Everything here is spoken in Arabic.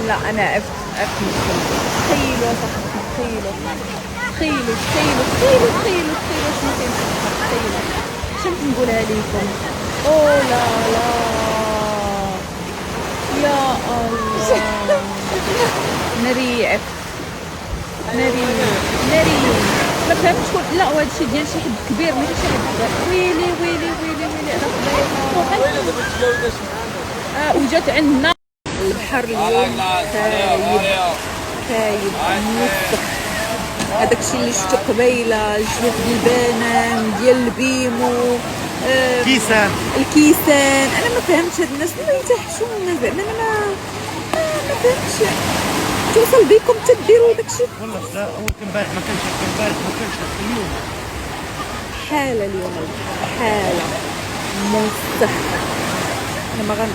لا انا عرفت نتكلم. تخيلوا صاحبي، تخيلوا تخيلوا تخيلوا تخيلوا تخيلوا تخيلوا شنو كاين في البحر. تخيلوا شنو نقولها لكم. او لا لا يا الله. مريع مريع مريع. ما فهمتش شكون. لا وهذا الشيء ديال شي حد كبير ماشي شي حد صغير. ويلي ويلي ويلي ويلي انا فضيحه. وجات عندنا البحر اليوم خايب خايب موسخ. هذاك الشيء اللي شفتو قبيله الجلوف ديال البنان ديال البيمو كيسان الكيسان. انا ما فهمتش هاد الناس ما يتحشونا زعما. انا ما فهمتش توصل بكم تديروا داكشي. والله لا اول امبارح ما كانش اليوم حاله اليوم البحر حاله موسخ. انا ما غن